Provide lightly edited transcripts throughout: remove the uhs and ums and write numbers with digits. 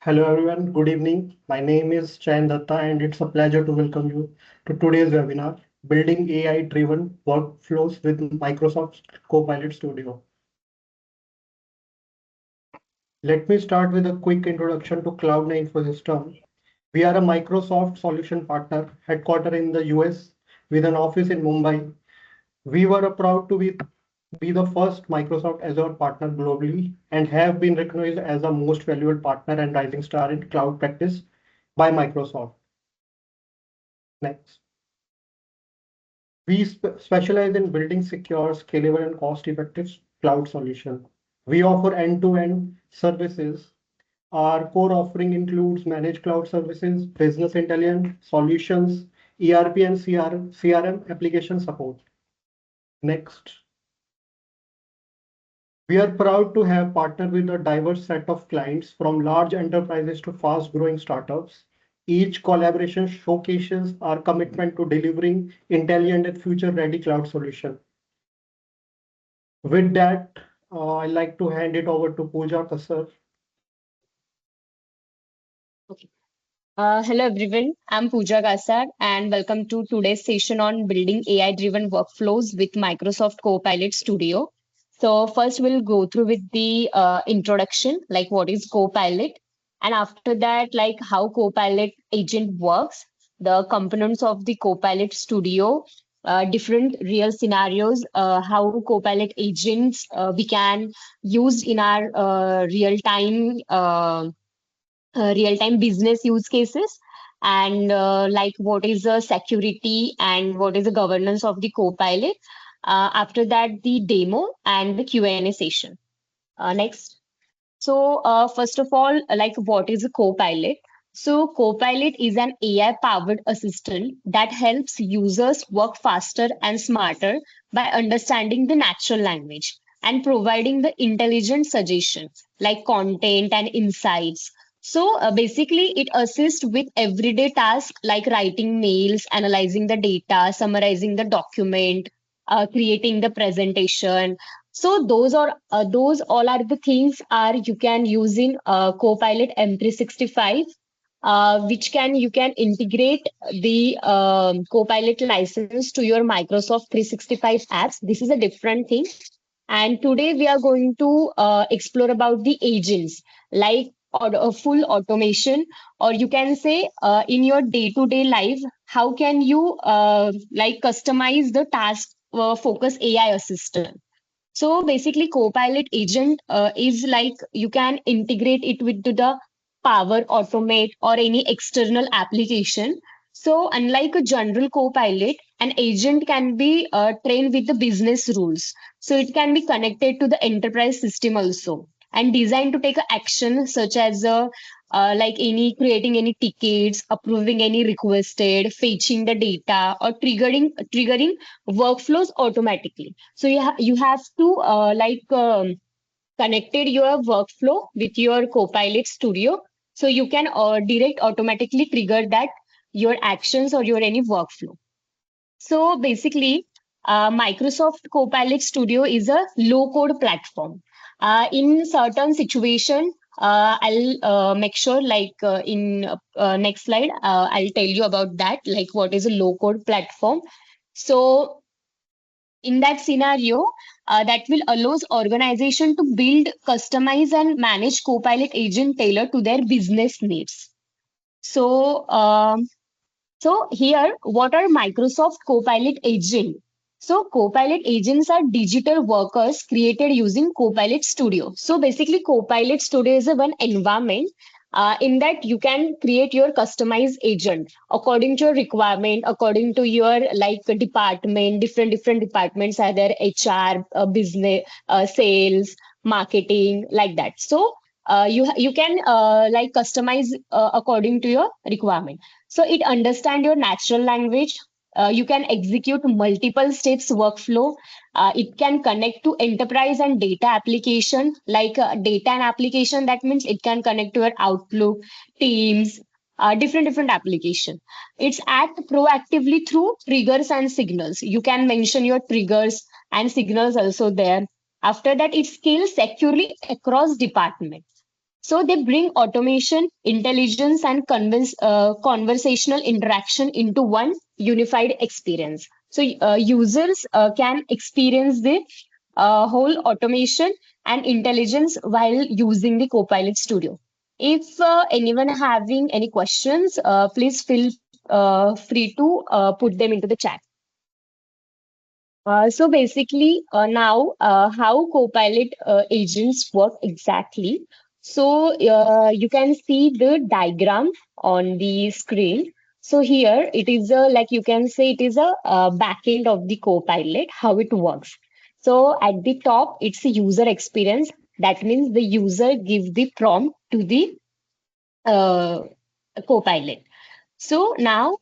Hello everyone, good evening. My name is Chayan Datta and it's a pleasure to welcome you to today's webinar, Building AI-Driven Workflows with Microsoft Copilot Studio. Let me start with a quick introduction to Cloud9 Infosystem. We are a Microsoft solution partner headquartered in the US with an office in Mumbai. We were proud to be the first Microsoft Azure partner globally and have been recognized as a most valuable partner and rising star in cloud practice by Microsoft. Next. We specialize in building secure, scalable, and cost-effective cloud solution. We offer end-to-end services. Our core offering includes managed cloud services, business intelligence solutions, ERP and CRM application support. Next. We are proud to have partnered with a diverse set of clients from large enterprises to fast-growing startups. Each collaboration showcases our commitment to delivering intelligent and future-ready cloud solution. With that, I'd like to hand it over to Pooja Kasar. Okay. Hello everyone, I'm Pooja Gasar and welcome to today's session on building AI-driven workflows with Microsoft Copilot Studio. So first we'll go through with the introduction, like what is Copilot, and after that, like how Copilot agent works, the components of the Copilot Studio, different real scenarios, how Copilot agents we can use in our real-time business use cases, and like what is the security and what is the governance of the Copilot. After that, the demo and the Q&A session. Next. So first of all, like what is a Copilot? So Copilot is an AI-powered assistant that helps users work faster and smarter by understanding the natural language and providing the intelligent suggestions like content and insights. So basically, it assists with everyday tasks like writing mails, analyzing the data, summarizing the document, creating the presentation. So those all are the things are you can use in Copilot M365, which can you can integrate the Copilot license to your Microsoft 365 apps. This is a different thing. And today we are going to explore about the agents, like full automation, or you can say in your day-to-day life, how can you like customize the task focus AI assistant. So basically, Copilot agent is like you can integrate it with the Power Automate or any external application. So unlike a general Copilot, an agent can be trained with the business rules. So it can be connected to the enterprise system also and designed to take a action such as like any creating any tickets, approving any requested, fetching the data, or triggering workflows automatically. So you have to connected your workflow with your Copilot Studio, so you can direct automatically trigger that your actions or your any workflow. So basically, Microsoft Copilot Studio is a low-code platform. In certain situation, I'll make sure like in next slide, I'll tell you about that, like what is a low-code platform. So in that scenario, that will allows organization to build, customize, and manage Copilot agent tailored to their business needs. So, so here, what are Microsoft Copilot agent? So Copilot agents are digital workers created using Copilot Studio. So basically, Copilot Studio is a one environment in that you can create your customized agent according to your requirement, according to your like department, different departments, either HR, business, sales, marketing, like that. So you can like customize according to your requirement. So it understand your natural language. You can execute multiple steps workflow. It can connect to enterprise and data application, like data and application. That means it can connect to your Outlook, Teams, different application. It's act proactively through triggers and signals. You can mention your triggers and signals also there. After that, it scales securely across departments. So they bring automation, intelligence, and conversational interaction into one unified experience. So users can experience the whole automation and intelligence while using the Copilot Studio. If anyone having any questions, please feel free to put them into the chat. So basically, now how Copilot agents work exactly. So you can see the diagram on the screen. So here it is a, like you can say it is a back end of the Copilot, how it works. So at the top, it's a user experience. That means the user gives the prompt to the uh, Copilot. So now,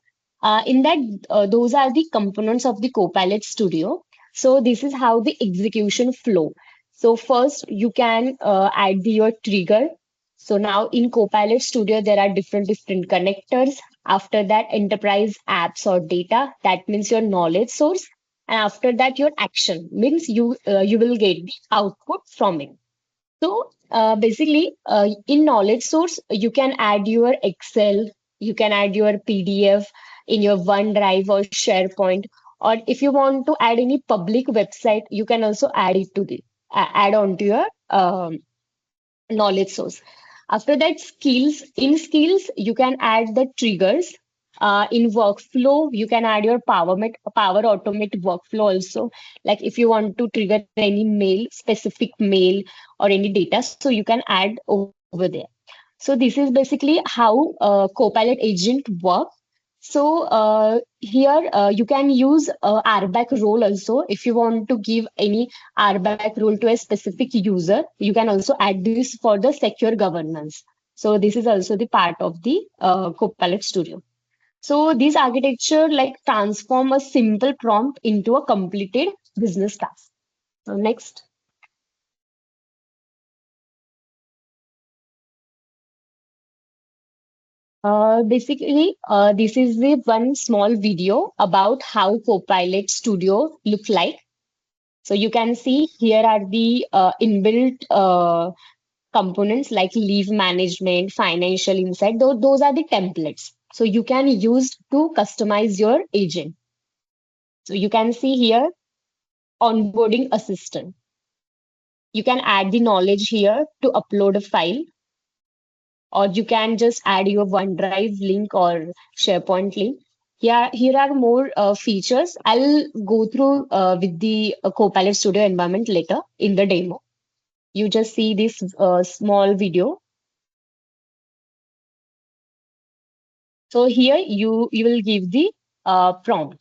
in that, those are the components of the Copilot Studio. So this is how the execution flow. So first, you can add your trigger. So now in Copilot Studio, there are different connectors. After that, enterprise apps or data. That means your knowledge source. And after that, your action means you will get the output from it. So basically, in knowledge source, you can add your Excel, you can add your PDF in your OneDrive or SharePoint, or if you want to add any public website, you can also add it to the add on to your knowledge source. After that, skills. In skills, you can add the triggers. In workflow, you can add your Power Automate workflow also. Like if you want to trigger any mail, specific mail or any data, so you can add over there. So this is basically how Copilot agent work. So here you can use RBAC role also. If you want to give any RBAC role to a specific user, you can also add this for the secure governance. So this is also the part of the Copilot Studio. So this architecture like transform a simple prompt into a completed business task. So next. Basically, this is the one small video about how Copilot Studio look like. So you can see here are the inbuilt components like leave management, financial insight. Those are the templates. So you can use to customize your agent. So you can see here onboarding assistant. You can add the knowledge here to upload a file, or you can just add your OneDrive link or SharePoint link. Here are more features. I'll go through with the Copilot Studio environment later in the demo. You just see this small video. So here you will give the prompt.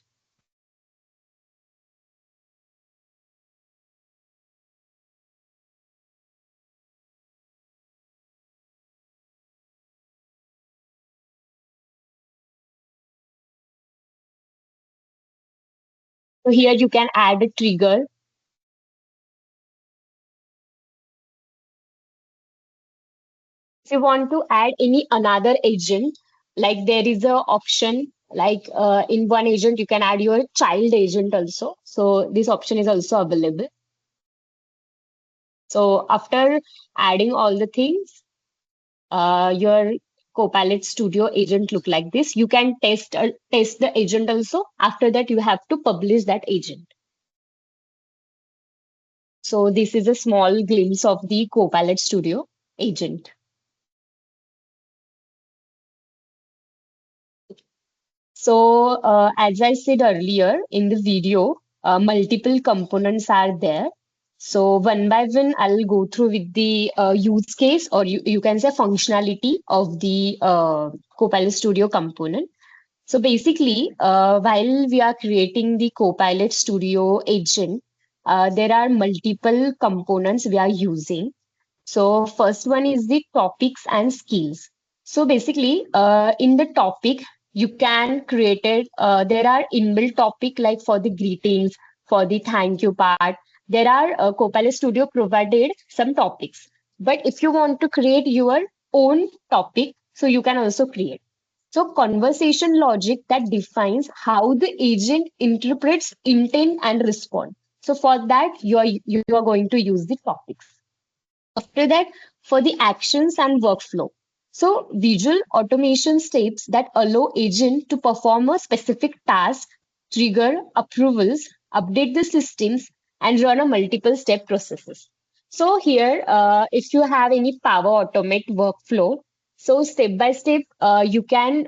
So here you can add a trigger. If you want to add any another agent, like there is a option like in one agent you can add your child agent also. So this option is also available. So after adding all the things, your Copilot Studio agent look like this. You can test the agent also. After that, you have to publish that agent. So this is a small glimpse of the Copilot Studio agent. So as I said earlier in the video, multiple components are there. So one by one, I'll go through with the use case, or you can say functionality of the Copilot Studio component. So basically, while we are creating the Copilot Studio agent, there are multiple components we are using. So first one is the topics and skills. So basically, in the topic, you can create it. There are inbuilt topic like for the greetings, for the thank you part. There are Copilot Studio provided some topics. But if you want to create your own topic, so you can also create. So conversation logic that defines how the agent interprets intent and respond. So for that, you are going to use the topics. After that, for the actions and workflow. So visual automation steps that allow agent to perform a specific task, trigger approvals, update the systems, and run a multiple step processes. So here, if you have any Power Automate workflow, so step by step, you can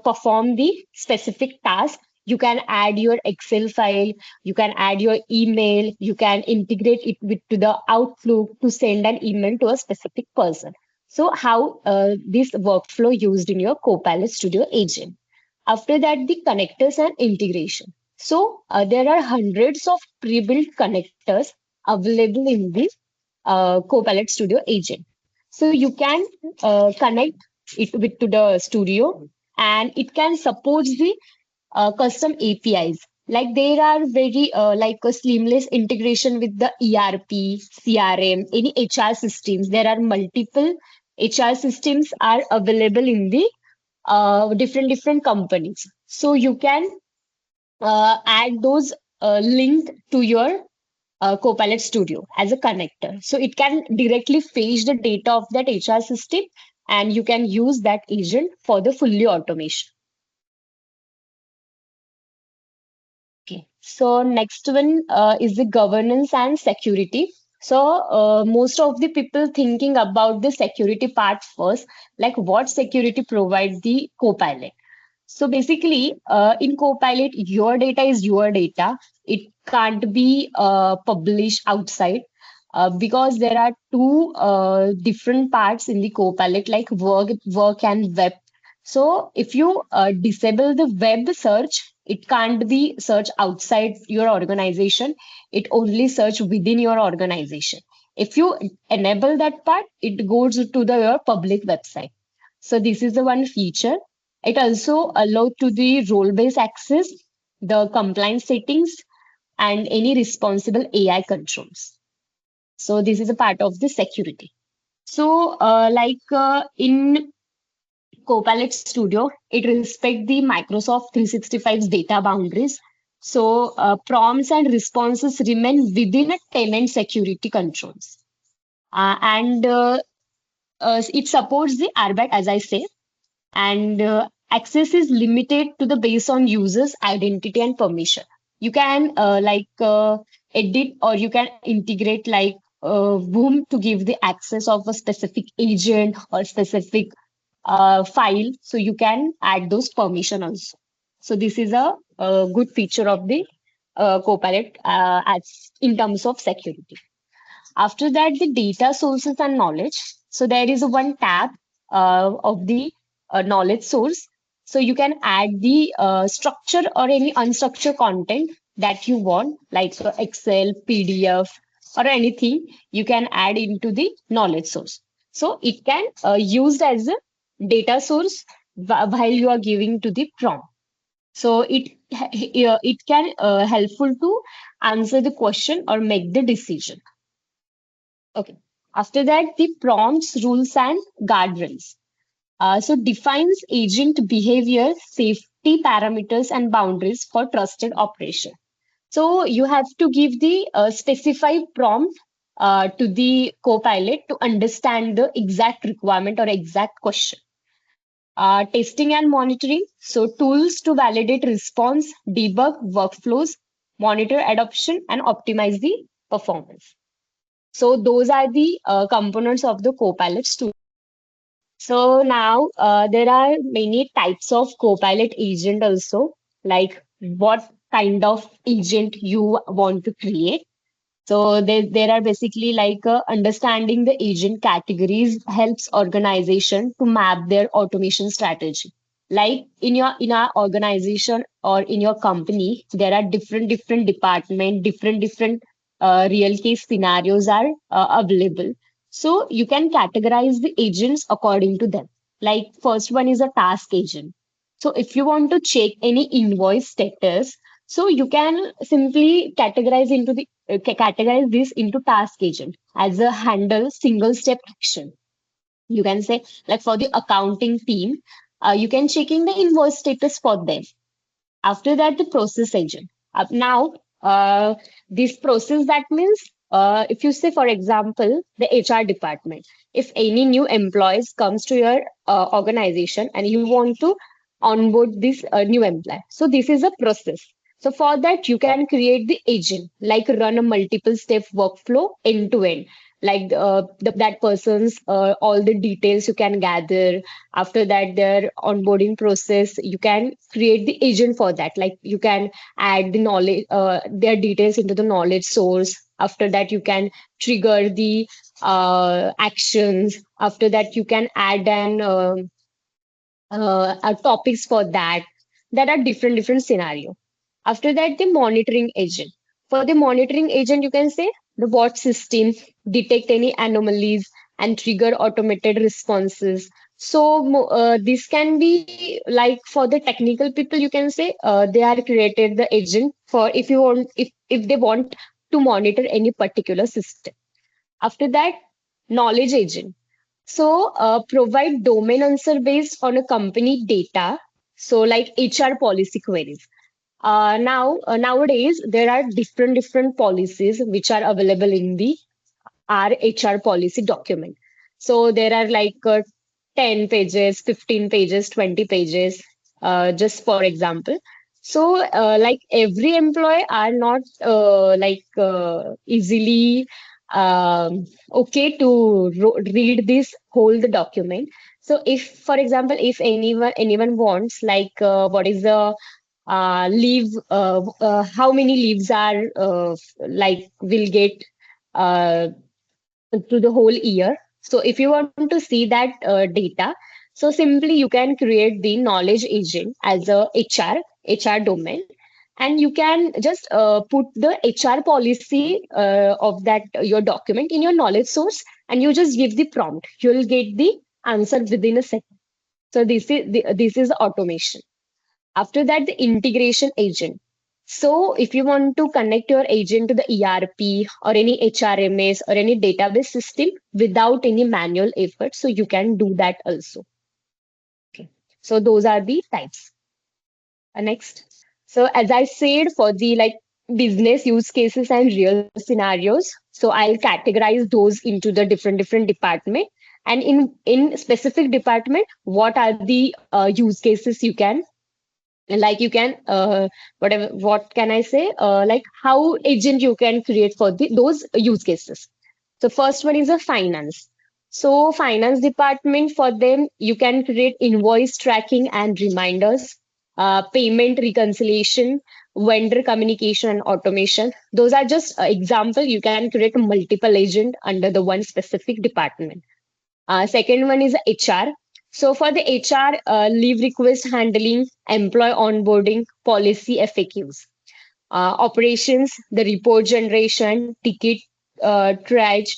perform the specific task. You can add your Excel file, you can add your email, you can integrate it with to the Outlook to send an email to a specific person. So how this workflow used in your Copilot Studio agent. After that, the connectors and integration. So there are hundreds of pre-built connectors available in the Copilot Studio agent. So you can connect it with to the studio, and it can support the custom APIs. Like there are very like a seamless integration with the ERP, CRM, any HR systems. There are multiple HR systems are available in the different companies. So you can add those linked to your Copilot Studio as a connector. So it can directly fetch the data of that HR system, and you can use that agent for the fully automation. Okay. So next one is the governance and security. So most of the people thinking about the security part first, like what security provides the Copilot. So basically, in Copilot, your data is your data. It can't be published outside because there are two different parts in the Copilot, like work and web. So if you disable the web search, it can't be search outside your organization. It only search within your organization. If you enable that part, it goes to the your public website. So this is the one feature. It also allows to the role-based access, the compliance settings, and any responsible AI controls. So this is a part of the security. So in Copilot Studio, it respects the Microsoft 365's data boundaries. So prompts and responses remain within a tenant security controls. And it supports the RBAC, as I say, and access is limited to the based on users identity and permission. You can edit, or you can integrate like whom to give the access of a specific agent or specific file, so you can add those permission also. So this is a good feature of the Copilot as in terms of security. After that, the data sources and knowledge. So there is a one tab of the knowledge source. So you can add the structure or any unstructured content that you want, like Excel, PDF, or anything. You can add into the knowledge source. So it can used as a data source while you are giving to the prompt. So it can helpful to answer the question or make the decision. Okay. After that, the prompts, rules, and guardrails. So defines agent behavior, safety parameters, and boundaries for trusted operation. So you have to give the specified prompt to the Copilot to understand the exact requirement or exact question. Testing and monitoring. So tools to validate response, debug workflows, monitor adoption, and optimize the performance. So those are the components of the Copilot Studio. So now there are many types of Copilot agent also, like what kind of agent you want to create. So there are basically like understanding the agent categories helps organization to map their automation strategy. Like in our organization or in your company, there are different department, different real case scenarios are available. So you can categorize the agents according to them. Like first one is a task agent. So if you want to check any invoice status, so you can simply categorize this into task agent as a handle single step action. You can say like for the accounting team, you can checking the invoice status for them. After that, the process agent. Now, this process that means If you say, for example, the HR department, if any new employees comes to your organization and you want to onboard this new employee, so this is a process. So for that, you can create the agent, like run a multiple step workflow end to end. Like that person's all the details you can gather. After that, their onboarding process, you can create the agent for that. Like you can add the knowledge, their details into the knowledge source. After that, you can trigger the actions. After that, you can add topics for that. There are different scenario. After that, the monitoring agent. For the monitoring agent, you can say the watch system detect any anomalies and trigger automated responses. So this can be like for the technical people, you can say they are created the agent for if you want if they want to monitor any particular system. After that, knowledge agent. So, provide domain answer based on a company data. So, like HR policy queries. Nowadays, there are different policies which are available in the our HR policy document. So there are like 10 pages, 15 pages, 20 pages, just for example. So, like every employee are not easily okay to read this whole the document. So, if, for example, if anyone wants like what is the leave, how many leaves are like will get uh, through the whole year. So if you want to see that data, so simply you can create the knowledge agent as a HR domain, and you can just put the HR policy of that your document in your knowledge source, and you just give the prompt. You'll get the answer within a second. So this is automation. After that, the integration agent. So if you want to connect your agent to the ERP or any HRMS or any database system without any manual effort, so you can do that also. Okay. So those are the types. Next. So as I said, for the like business use cases and real scenarios, so I'll categorize those into the different department. And in specific department, what are the use cases you can like you can whatever what can I say like how agent you can create for those use cases. So first one is a finance. So finance department, for them you can create invoice tracking and reminders, payment reconciliation, vendor communication and automation. Those are just example. You can create multiple agent under the one specific department. Second one is HR. So for the HR, leave request handling, employee onboarding, policy FAQs. Operations, the report generation, ticket triage,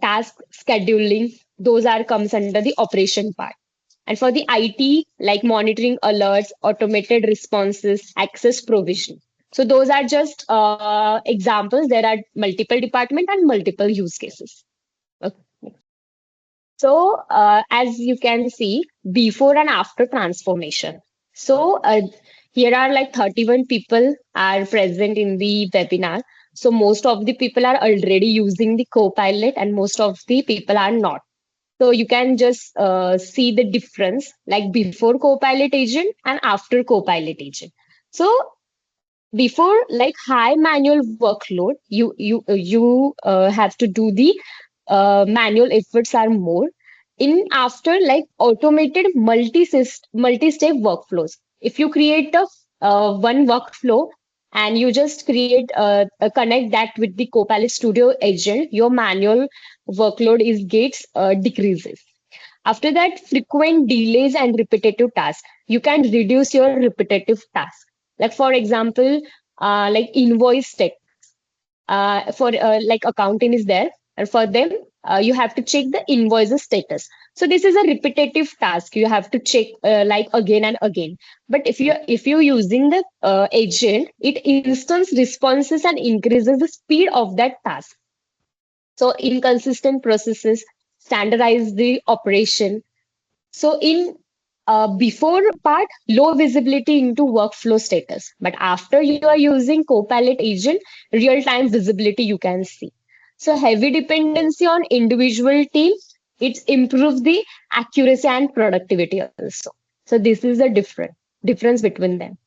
task scheduling. Those are comes under the operation part. And for the IT, like monitoring alerts, automated responses, access provision. So those are just examples. There are multiple department and multiple use cases. Okay. So, as you can see, before and after transformation. So, here are like 31 people are present in the webinar. So, most of the people are already using the Copilot and most of the people are not. So, you can just see the difference like before Copilot agent and after Copilot agent. So, before like high manual workload, you have to do the manual efforts are more. In after like automated multi-step workflows, if you create a one workflow and you just create connect that with the Copilot Studio agent, your manual workload is gets decreases. After that, frequent delays and repetitive tasks. You can reduce your repetitive tasks. Like for example, like invoice tech. For like accounting is there, and for them, you have to check the invoices status. So this is a repetitive task. You have to check like again and again. But if you're using the agent, it instance responses and increases the speed of that task. So inconsistent processes, standardize the operation. So in before part, low visibility into workflow status. But after you are using Copilot agent, real-time visibility you can see. So heavy dependency on individual teams, it's improves the accuracy and productivity also. So this is the difference between them.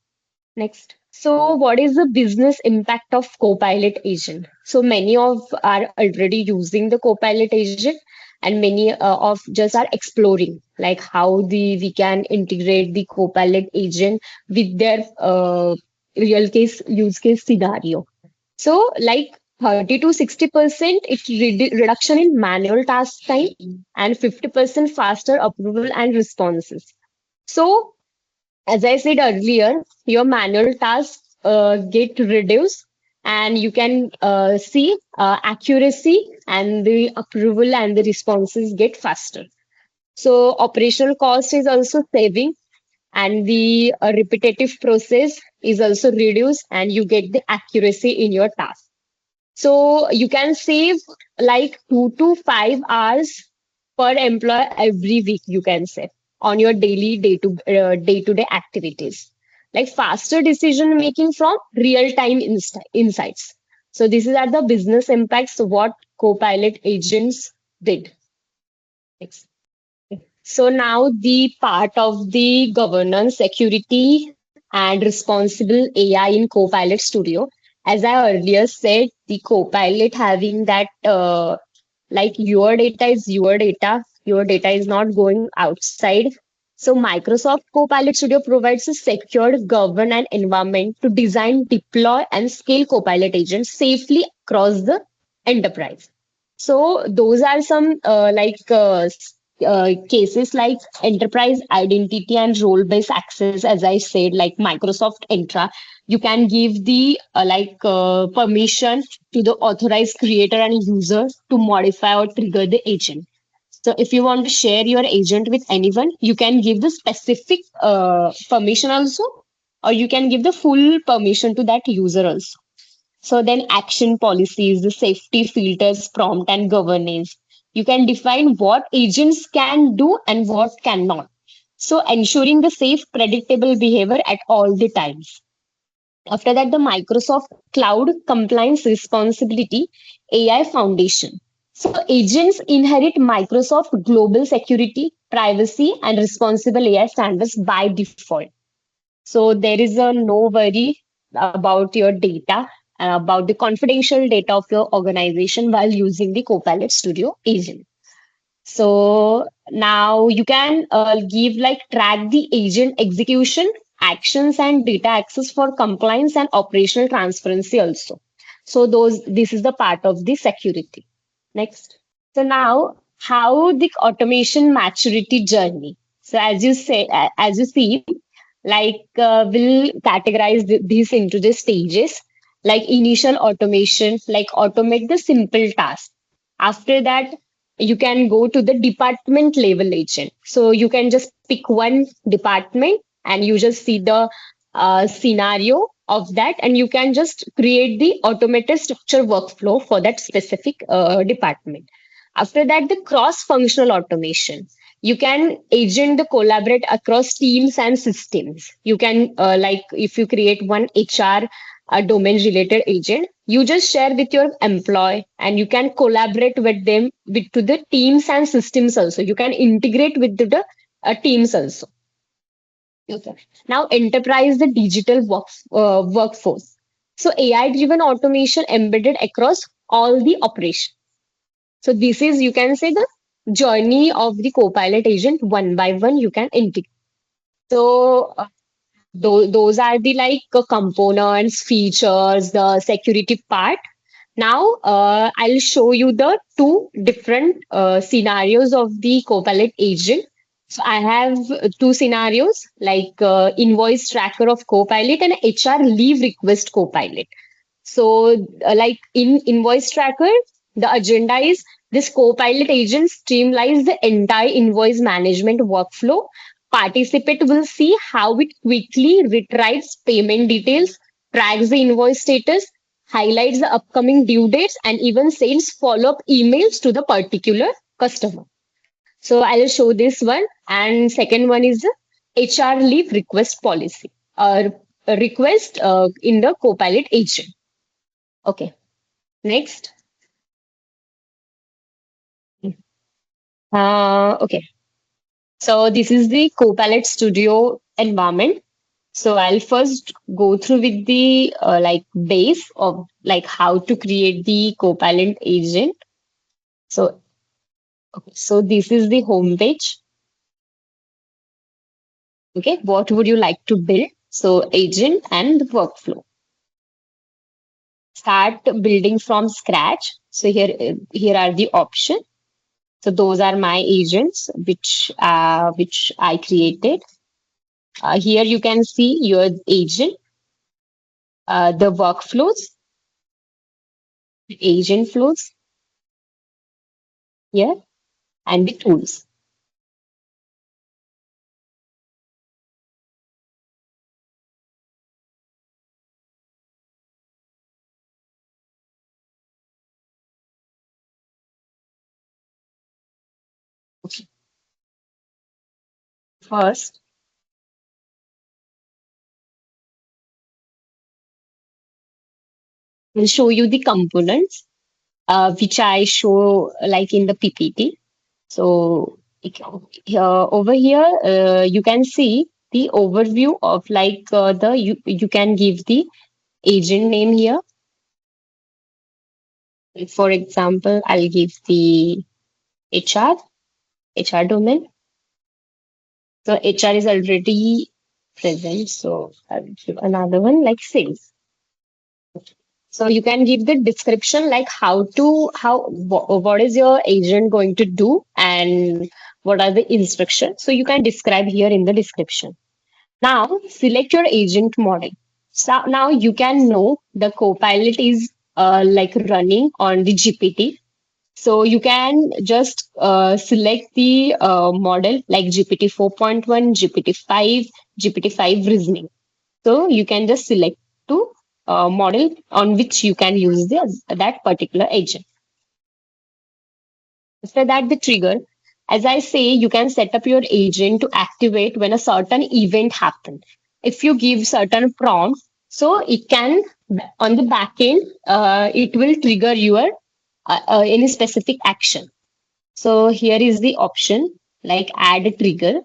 Next. So, what is the business impact of Copilot agent? So, many of are already using the Copilot agent, and many of just are exploring like how we can integrate the Copilot agent with their real case use case scenario. So, like 30 to 60% reduction in manual task time and 50% faster approval and responses. So, as I said earlier, your manual tasks get reduced and you can see accuracy and the approval and the responses get faster. So operational cost is also saving and the repetitive process is also reduced and you get the accuracy in your task. So you can save like 2 to 5 hours per employee every week, you can say, on your daily day to day activities. Like faster decision making from real time insights. So these are the business impacts what Copilot agents did. Next. So now the part of the governance, security, and responsible AI in Copilot Studio. As I earlier said, the Copilot having that like your data is your data is not going outside. So Microsoft Copilot Studio provides a secured, governed, and environment to design, deploy, and scale Copilot agents safely across the enterprise. So those are some cases like enterprise identity and role-based access. As I said, like Microsoft Entra, you can give the permission to the authorized creator and user to modify or trigger the agent. So if you want to share your agent with anyone, you can give the specific permission also, or you can give the full permission to that user also. So then action policies, the safety filters, prompt and governance. You can define what agents can do and what cannot. So ensuring the safe, predictable behavior at all the times. After that, the Microsoft Cloud Compliance Responsibility AI Foundation. So agents inherit Microsoft global security, privacy, and responsible AI standards by default. So there is a no worry about your data, about the confidential data of your organization while using the Copilot Studio agent. So now you can give like track the agent execution, actions, and data access for compliance and operational transparency also. So those this is the part of the security. Next. So now how the automation maturity journey. So as you see, we'll categorize these into the stages like initial automation, like automate the simple task. After that, you can go to the department level agent. So you can just pick one department and you just see the scenario of that, and you can just create the automated structure workflow for that specific department. After that, the cross functional automation. You can agent the collaborate across teams and systems. You can like if you create one HR domain related agent, you just share with your employee and you can collaborate with them with to the teams and systems also. You can integrate with the teams also. Okay. Now enterprise the digital workforce. So AI driven automation embedded across all the operations. So this is, you can say, the journey of the Copilot agent one by one. You can integrate. So those are the components, features, the security part. Now I'll show you the two different scenarios of the Copilot agent. So I have two scenarios like invoice tracker of Copilot and HR leave request Copilot. So, like in Invoice Tracker, the agenda is this Copilot agent streamlines the entire invoice management workflow. Participant will see how it quickly retrieves payment details, tracks the invoice status, highlights the upcoming due dates, and even sends follow-up emails to the particular customer. So I'll show this one. And second one is the HR leave request policy or request in the Copilot agent. Okay, next. Okay. So this is the Copilot Studio environment. So I'll first go through with the like base of like how to create the Copilot agent. So okay, so this is the home page. Okay, what would you like to build? So agent and the workflow. Start building from scratch. So here are the options. So those are my agents which I created. Here you can see your agent, the workflows, agent flows here, and the tools. First, we'll show you the components which I show like in the PPT. So over here, you can see the overview of like you can give the agent name here. For example, I'll give the HR domain. So HR is already present. So I'll give another one like sales. So you can give the description like what is your agent going to do and what are the instructions. So you can describe here in the description. Now select your agent model. So now you can know the Copilot is like running on the GPT. So you can just select the model like GPT 4.1, GPT 5, GPT 5 reasoning. So you can just select to model on which you can use that particular agent. After that, the trigger. As I say, you can set up your agent to activate when a certain event happens. If you give certain prompt, so it can on the back end, it will trigger your any specific action. So here is the option like add a trigger.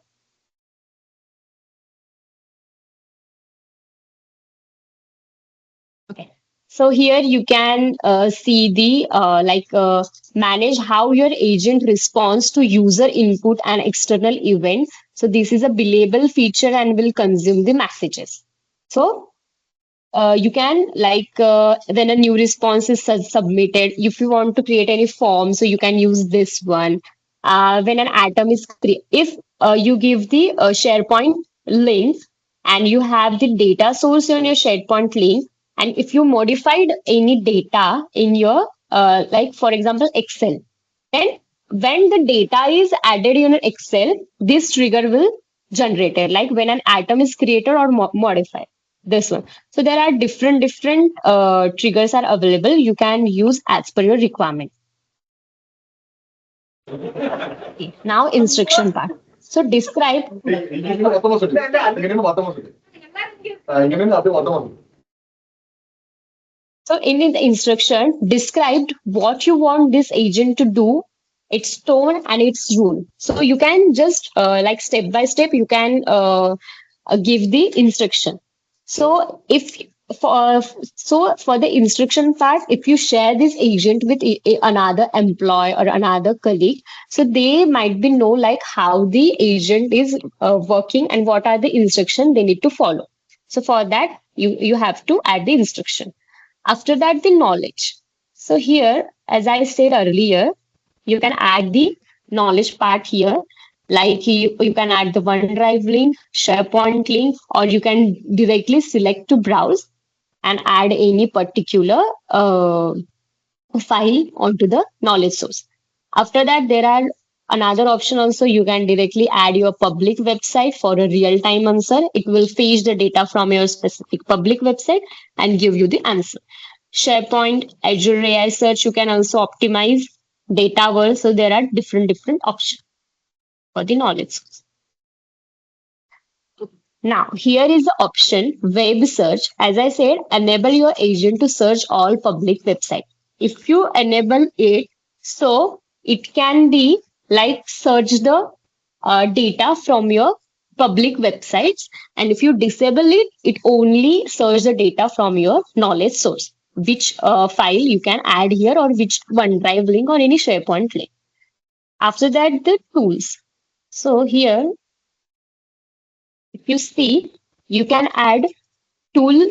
Okay. So here you can see the manage how your agent responds to user input and external events. So this is a billable feature and will consume the messages. So you can when a new response is submitted, if you want to create any form, so you can use this one. When an atom is if you give the SharePoint link and you have the data source on your SharePoint link, and if you modified any data in your like for example Excel, then when the data is added in Excel, this trigger will generate it, like when an atom is created or modified. This one. So there are different triggers are available. You can use as per your requirement. Okay. Now instruction part. So describe. So in the instruction, described what you want this agent to do, its tone and its rule. So you can just like step by step, you can give the instruction. So if for the instruction part, if you share this agent with another employee or another colleague, so they might be know like how the agent is working and what are the instruction they need to follow. So for that, you have to add the instruction. After that, the knowledge. So here, as I said earlier, you can add the knowledge part here. Like you can add the OneDrive link, SharePoint link, or you can directly select to browse and add any particular file onto the knowledge source. After that, there are another option also. You can directly add your public website for a real-time answer. It will fetch the data from your specific public website and give you the answer. SharePoint, Azure AI Search, you can also optimize data world. So there are different options for the knowledge source. Now, here is the option web search. As I said, enable your agent to search all public websites. If you enable it, so it can be like search the data from your public websites. And if you disable it, it only search the data from your knowledge source, which file you can add here or which OneDrive link or any SharePoint link. After that, the tools. So here, if you see, you can add tool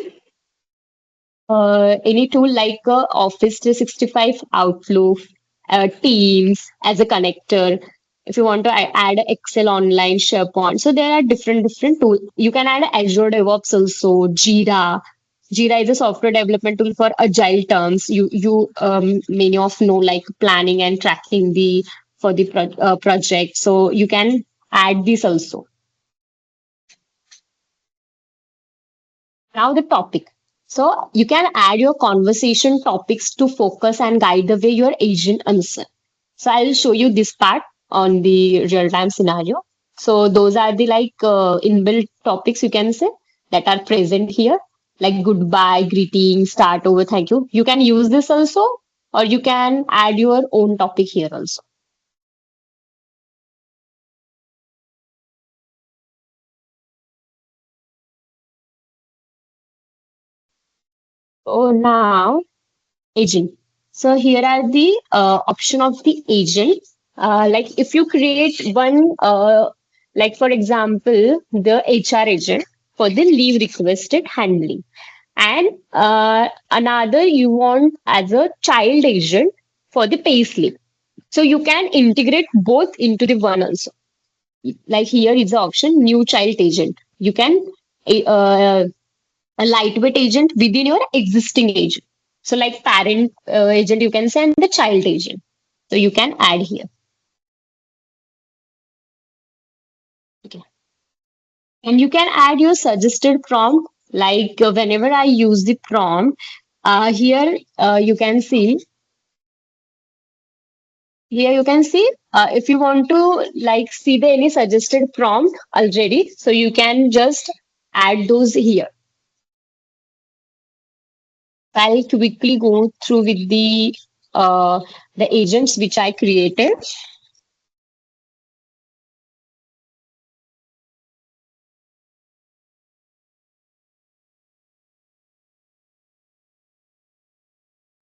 any tool like Office 365, Outlook, Teams as a connector. If you want to add Excel Online, SharePoint, so there are different tools. You can add Azure DevOps also, Jira. Jira is a software development tool for agile terms. You many of know like planning and tracking the for the project. So you can add this also. Now the topic. So you can add your conversation topics to focus and guide the way your agent answer. So I'll show you this part on the real time scenario. So those are the like inbuilt topics you can say that are present here, like goodbye, greeting, start over, thank you. You can use this also, or you can add your own topic here also. So now agent. So here are the option of the agent. Like if you create one, like for example, the HR agent for the leave requested handling, and another you want as a child agent for the pay slip. So you can integrate both into the one also. Like here is the option new child agent. You can uh, a lightweight agent within your existing agent. So, like parent agent, you can say, and the child agent. So, you can add here. Okay. And you can add your suggested prompt. Like whenever I use the prompt, here you can see. Here you can see if you want to like see the any suggested prompt already, so you can just add those here. I'll quickly go through with the agents which I created.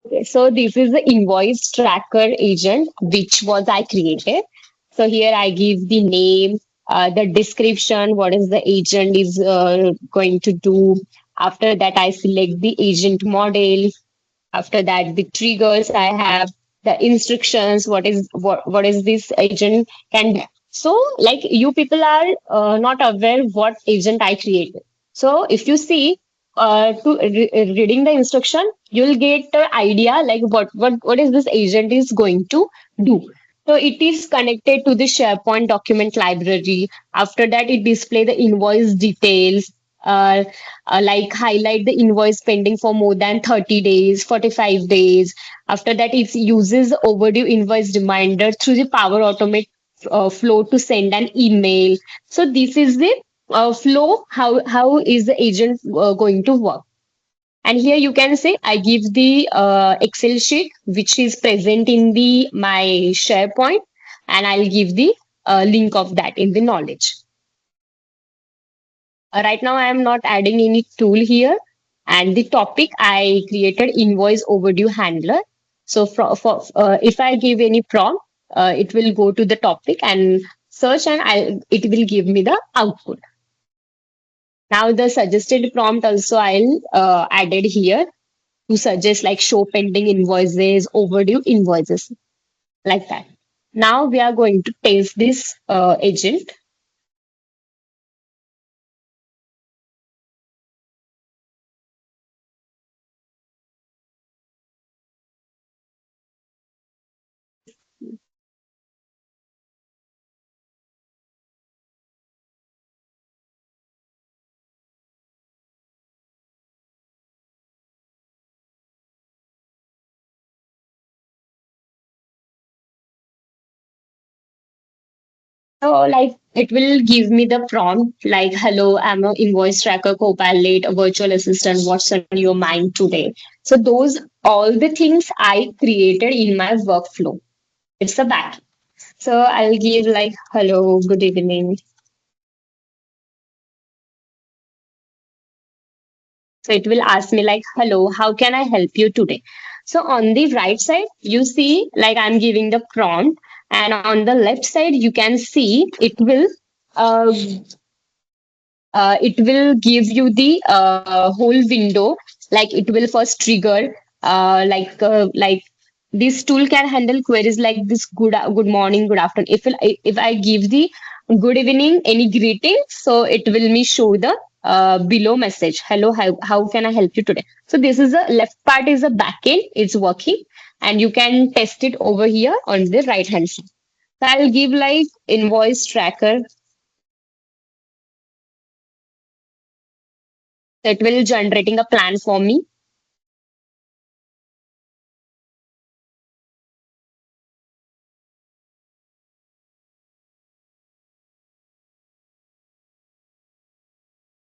Okay, so this is the invoice tracker agent, which was I created. So here I give the name, the description, what is the agent is going to do. After that, I select the agent model. After that, the triggers I have, the instructions, what is this agent can do. So, like you people are not aware what agent I created. So, if you see reading the instruction, you'll get the idea like what is this agent is going to do. So it is connected to the SharePoint document library. After that, it display the invoice details, uh, like highlight the invoice pending for more than 30 days, 45 days. After that, it uses overdue invoice reminder through the Power Automate flow to send an email. So this is the flow. How is the agent going to work? And here you can say I give the Excel sheet which is present in the my SharePoint, and I'll give the link of that in the knowledge. Right now, I am not adding any tool here. And the topic I created invoice overdue handler. So if I give any prompt, it will go to the topic and search, and it will give me the output. Now the suggested prompt also I'll added here to suggest like show pending invoices, overdue invoices, like that. Now we are going to test this agent. So, like, it will give me the prompt like, hello, I'm an invoice tracker, copilot, a virtual assistant. What's on your mind today? So, those all the things I created in my workflow. It's a back. So I'll give like hello, good evening. So it will ask me like, hello, how can I help you today? So on the right side, you see like I'm giving the prompt, and on the left side, you can see uh, it will give you the whole window. Like it will first trigger like this tool can handle queries like this: good morning, good afternoon. If I give the good evening, any greeting, so it will me show the below message: hello, how can I help you today? So this is the left part is a backend, it's working, and you can test it over here on the right hand side. So I'll give like invoice tracker that will generating a plan for me.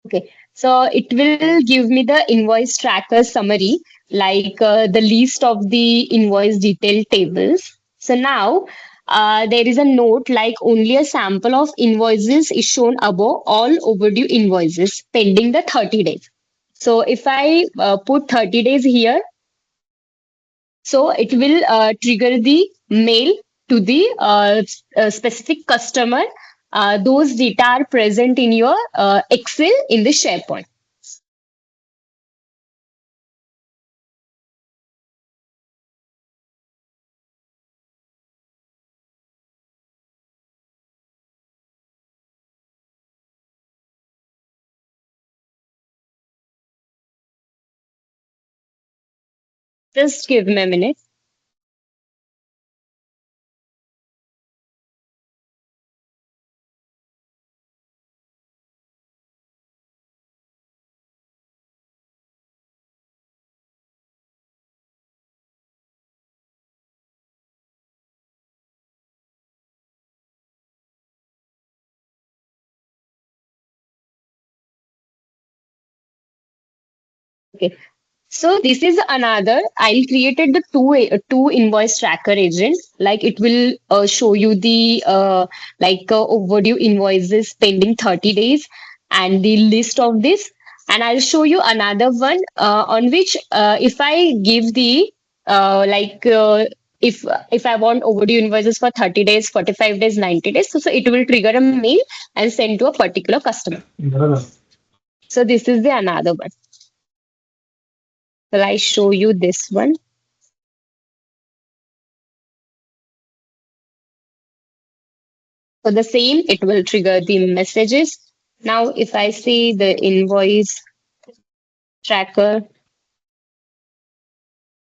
Okay, so it will give me the invoice tracker summary, like the list of the invoice detail tables. So now there is a note like only a sample of invoices is shown above all overdue invoices pending the 30 days. So if I put 30 days here, so it will trigger the mail to the specific customer. Those data are present in your Excel in the SharePoint. Just give me a minute. Okay. So this is another. I created the two invoice tracker agent. Like it will show you the overdue invoices pending 30 days and the list of this. And I'll show you another one on which if I give the like if I want overdue invoices for 30 days, 45 days, 90 days, so it will trigger a mail and send to a particular customer. So this is the another one. Will I show you this one? For the same, it will trigger the messages. Now, if I see the invoice tracker,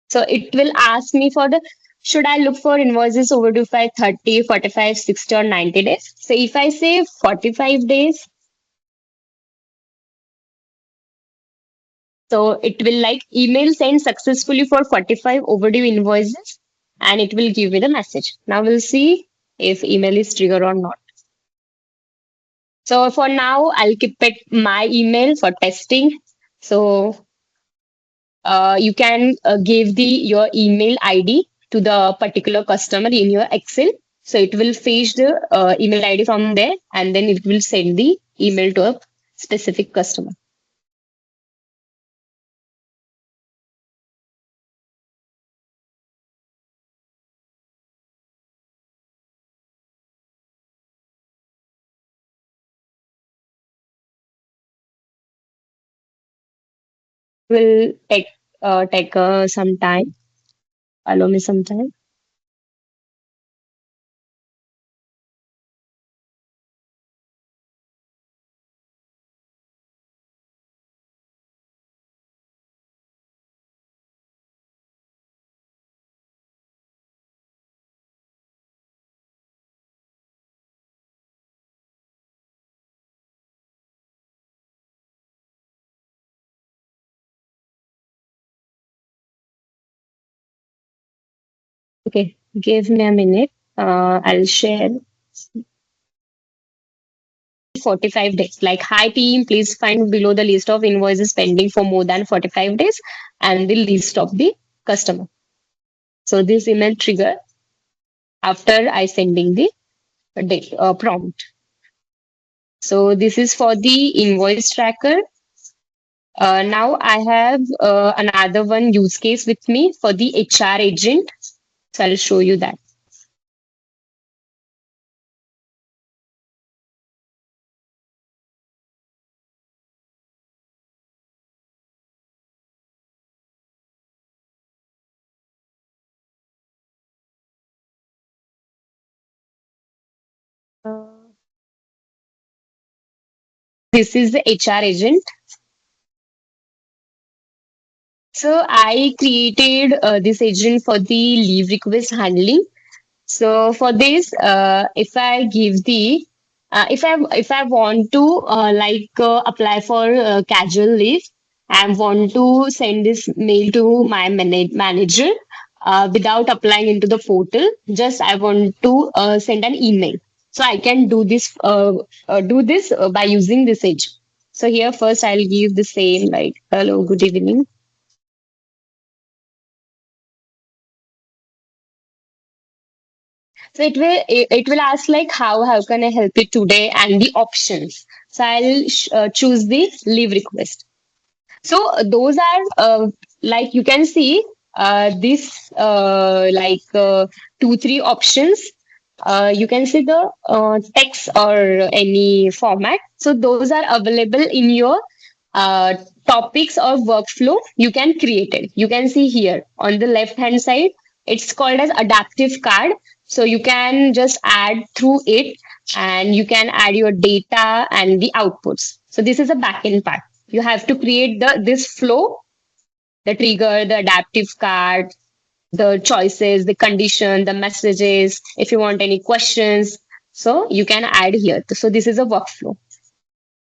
so it will ask me for the should I look for invoices overdue by 30, 45, 60, or 90 days? So if I say 45 days, so it will like email sent successfully for 45 overdue invoices, and it will give me the message. Now we'll see if email is triggered or not. So for now, I'll keep it my email for testing. So you can give the your email ID to the particular customer in your Excel. So it will fetch the email ID from there, and then it will send the email to a specific customer. Will take some time. Allow me some time. Okay, give me a minute. I'll share 45 days. Like, hi team, please find below the list of invoices pending for more than 45 days and the list of the customer. So this email trigger. after I sending the prompt. So this is for the invoice tracker. Now I have another one use case with me for the HR agent. So I'll show you that. Uh, this is the HR agent. So I created this agent for the leave request handling. So for this, if I give the if I want to apply for casual leave and want to send this mail to my manager without applying into the portal, just I want to send an email. So I can do this by using this agent. So here first I'll give the same like hello, good evening. So it will ask like how can I help you today and the options. So I'll choose the leave request. So those are like you can see this two three options. You can see the text or any format. So those are available in your uh, topics or workflow. You can create it. You can see here on the left hand side. It's called as adaptive card. So you can just add through it and you can add your data and the outputs. So this is a backend part. You have to create the this flow, the trigger, the adaptive card, the choices, the condition, the messages, if you want any questions. So you can add here. So this is a workflow.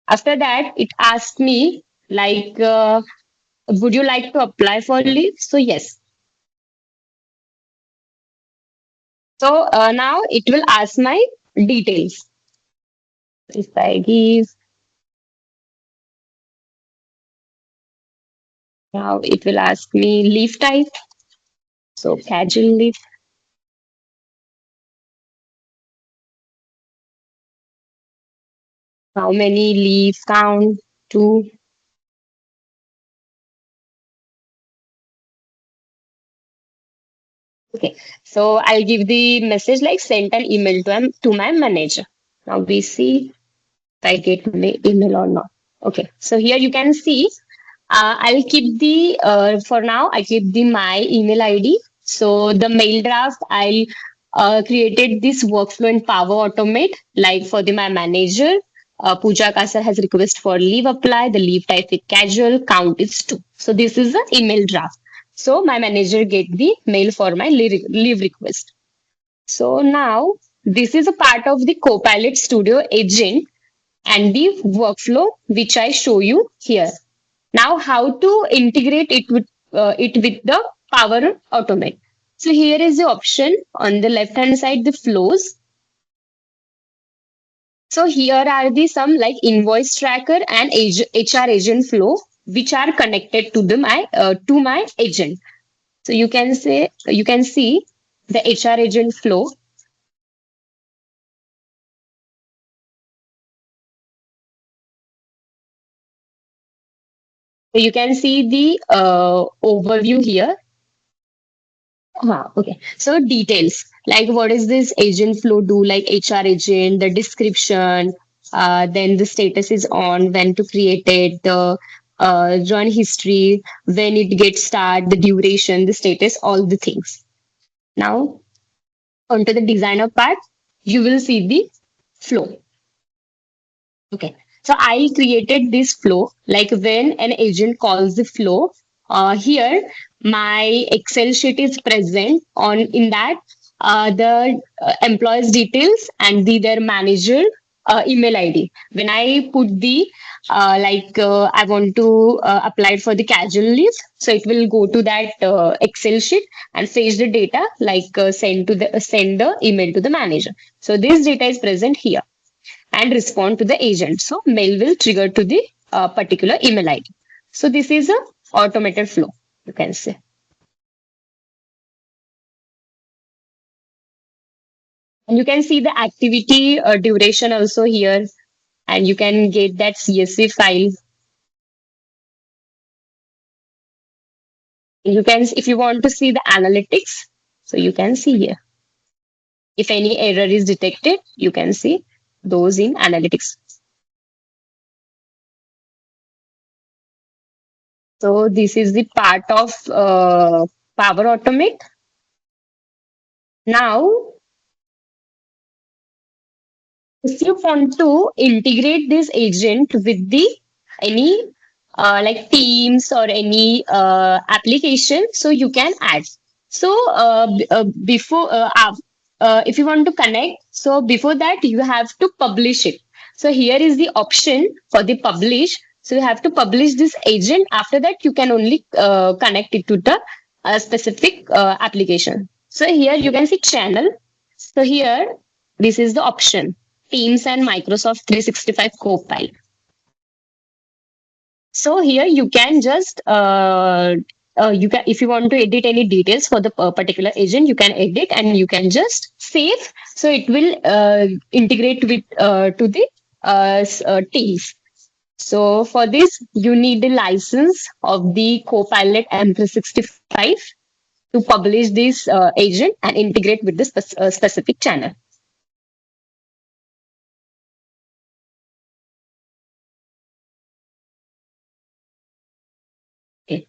After that, it asks me like, would you like to apply for leave? So yes. So now it will ask my details. If I give, now it will ask me leave type. So casual leave. How many leave count? Two. Okay, so I'll give the message like send an email to my manager. Now we see if I get my email or not. Okay, so here you can see I'll keep the for now I keep the my email ID. So the mail draft I'll created this workflow in Power Automate like for the my manager. Pooja Kasar has request for leave apply. The leave type is casual. Count is two. So this is the email draft. So my manager get the mail for my leave request. So now this is a part of the Copilot Studio agent and the workflow which I show you here. Now, how to integrate it with the Power Automate? So here is the option on the left hand side, the flows. So here are the some like invoice tracker and HR agent flow, which are connected to the to my agent. So you can see the HR agent flow. So you can see the overview here. Okay. So details like what is this agent flow do, like HR agent, the description, then the status is on, when to create it, the run history, when it gets start, the duration, the status, all the things. Now onto the designer part, you will see the flow. Okay. So I created this flow like when an agent calls the flow. Here, my Excel sheet is present on in that the employees details and their manager email ID. When I put the I want to apply for the casual leave, so it will go to that Excel sheet and fetch the data send the email to the manager. So this data is present here and respond to the agent. So mail will trigger to the particular email ID. So this is a automated flow, you can say. And you can see the activity duration also here, and you can get that CSV file. You can, if you want to see the analytics, so you can see here. If any error is detected, you can see those in analytics. So this is the part of Power Automate. Now, if you want to integrate this agent with the any like Teams or any application, so you can add. So before if you want to connect, so before that you have to publish it. So here is the option for the publish. So you have to publish this agent. After that, you can only connect it to the specific application. So here you can see channel. So here, this is the option Teams and Microsoft 365 Copilot. So here you can just you can, if you want to edit any details for the particular agent, you can edit and you can just save. So it will integrate with to the Teams. So for this, you need the license of the Copilot M365 to publish this agent and integrate with this specific channel. Okay.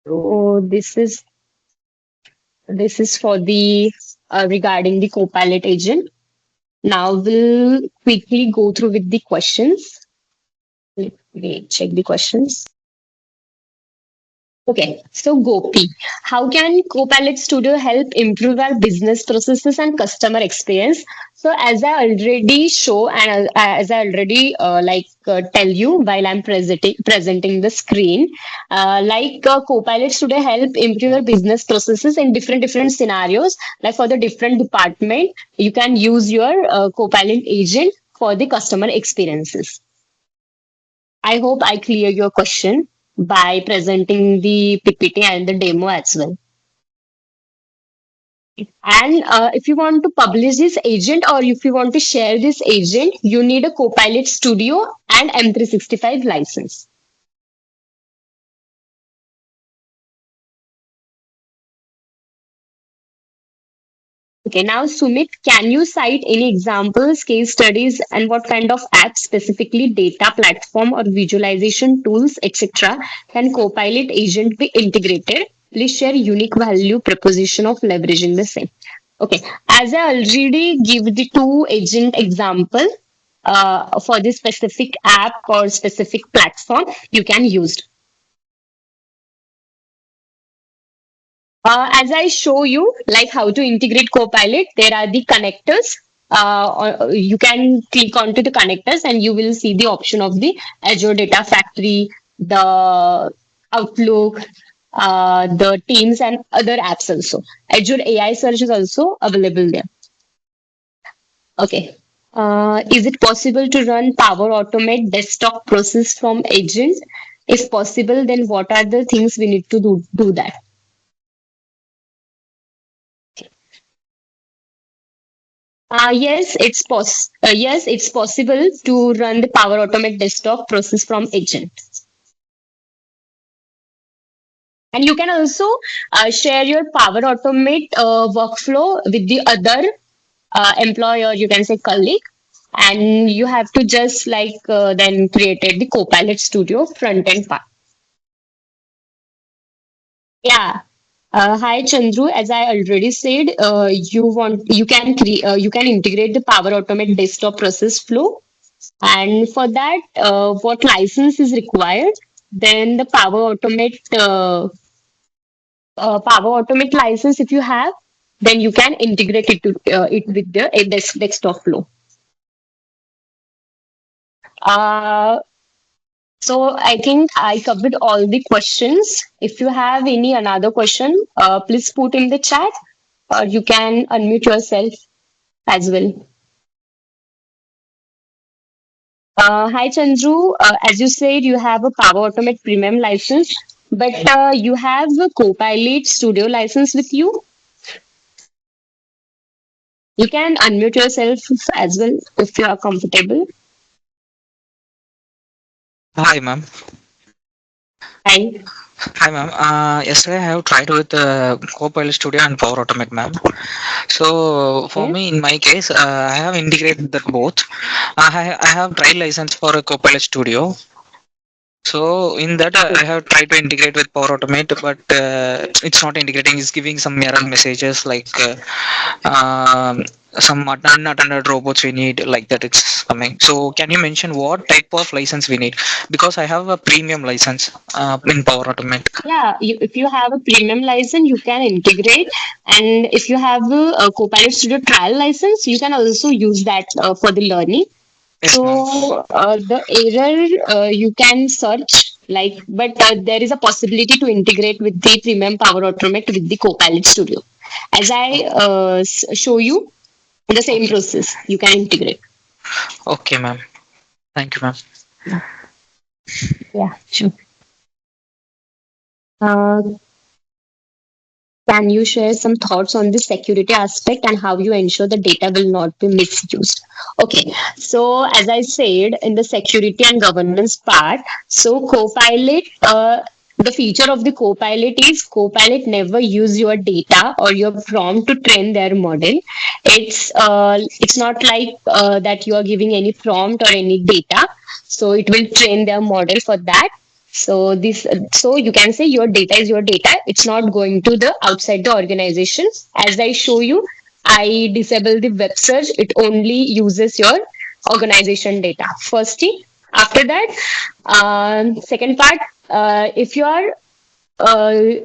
So this is for the regarding the Copilot agent. Now we'll quickly go through with the questions. Let me check the questions. Okay, so Gopi, how can Copilot Studio help improve our business processes and customer experience? So, as I already show and as I already tell you while I'm presenting the screen, Copilot Studio help improve your business processes in different scenarios. Like for the different department, you can use your Copilot agent for the customer experiences. I hope I clear your question by presenting the PPT and the demo as well. And if you want to publish this agent or if you want to share this agent, you need a Copilot Studio and M365 license. Okay, now Sumit, can you cite any examples, case studies, and what kind of apps, specifically data platform or visualization tools, etc., can Copilot agent be integrated? Please share unique value proposition of leveraging the same. Okay, as I already give the two agent example for this specific app or specific platform, you can use. As I show you, like how to integrate Copilot, there are the connectors. You can click onto the connectors and you will see the option of the Azure Data Factory, the Outlook, the Teams, and other apps also. Azure AI Search is also available there. Okay. Is it possible to run Power Automate desktop process from agent? If possible, then what are the things we need to do that? Yes, it's possible to run the Power Automate desktop process from agent. And you can also share your Power Automate workflow with the other employee or you can say colleague. And you have to just then created the Copilot Studio front end part. Yeah. Hi Chandru, as I already said, you can integrate the Power Automate desktop process flow. And for that, what license is required? Then the Power Automate license, if you have, then you can integrate it with the desktop flow. Uh, so I think I covered all the questions. If you have any another question, please put in the chat, or you can unmute yourself as well. Hi Chandru, as you said, you have a Power Automate Premium license, but you have a Copilot Studio license with you. You can unmute yourself as well if you are comfortable. Hi, ma'am. Hi. Hi, ma'am. Yesterday I have tried with Copilot Studio and Power Automate, ma'am. So for Okay. me, in my case, I have integrated that both. I have trial license for a Copilot Studio. So in that, I have tried to integrate with Power Automate, but it's not integrating. It's giving some error messages like um, some unattended robots we need, like that. It's coming. So can you mention what type of license we need? Because I have a premium license in Power Automate. Yeah, if you have a premium license, you can integrate. And if you have a Copilot Studio trial license, you can also use that for the learning. Yes, ma'am. So the error you can search like, but there is a possibility to integrate with the premium Power Automate with the Copilot Studio. As I show you the same Okay. process, you can integrate. Okay, ma'am. Thank you, ma'am. Yeah, sure. Uh, Can you share some thoughts on the security aspect and how you ensure the data will not be misused? Okay, so as I said in the security and governance part, so Copilot, the feature of the Copilot is Copilot never use your data or your prompt to train their model. It's not like that you are giving any prompt or any data, so it will train their model for that. So you can say your data is your data. It's not going to the outside the organization. As I show you, I disable the web search. It only uses your organization data. First thing. After that, second part, if you are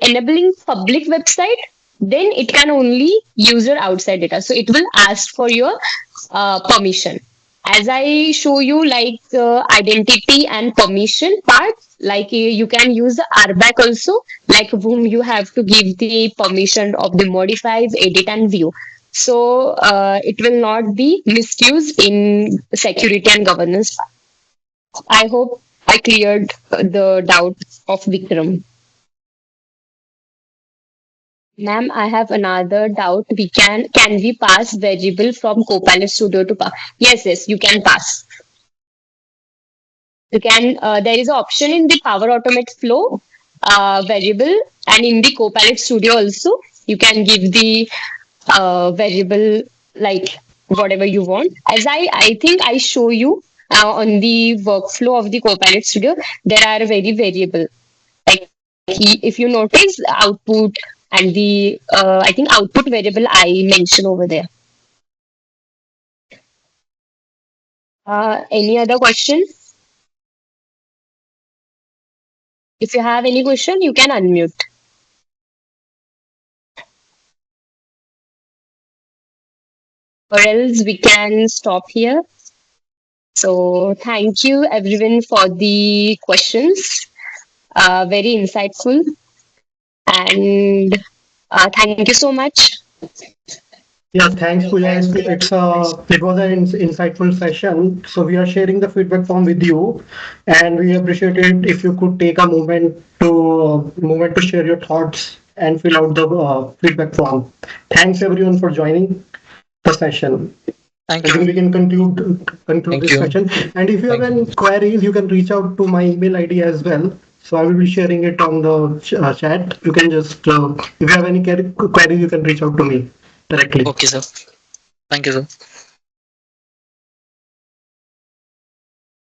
enabling public website, then it can only use your outside data. So it will ask for your permission. As I show you, like identity and permission part, like you can use the RBAC also, like whom you have to give the permission of the modify, edit, and view. So it will not be misused in security and governance. I hope I cleared the doubt of Vikram. Ma'am, I have another doubt. Can we pass variable from Copilot Studio to pass? Yes, you can pass. You can. There is an option in the Power Automate Flow variable, and in the Copilot Studio also you can give the variable like whatever you want. As I think I show you on the workflow of the Copilot Studio, there are very variable. Like if you notice output and the I think output variable I mentioned over there. Any other question? If you have any question, you can unmute, or else we can stop here. So thank you everyone for the questions. Very insightful, and thank you so much. Yeah, thanks, Pooja. It was an insightful session. So we are sharing the feedback form with you, and we appreciate it if you could take a moment to share your thoughts and fill out the feedback form. Thanks everyone for joining the session. Thank I think we you. can conclude Thank this you. session. And if you have Thank any you. queries, you can reach out to my email ID as well. So I will be sharing it on the chat. You can just if you have any queries, you can reach out to me directly. Okay, sir. Thank you, sir.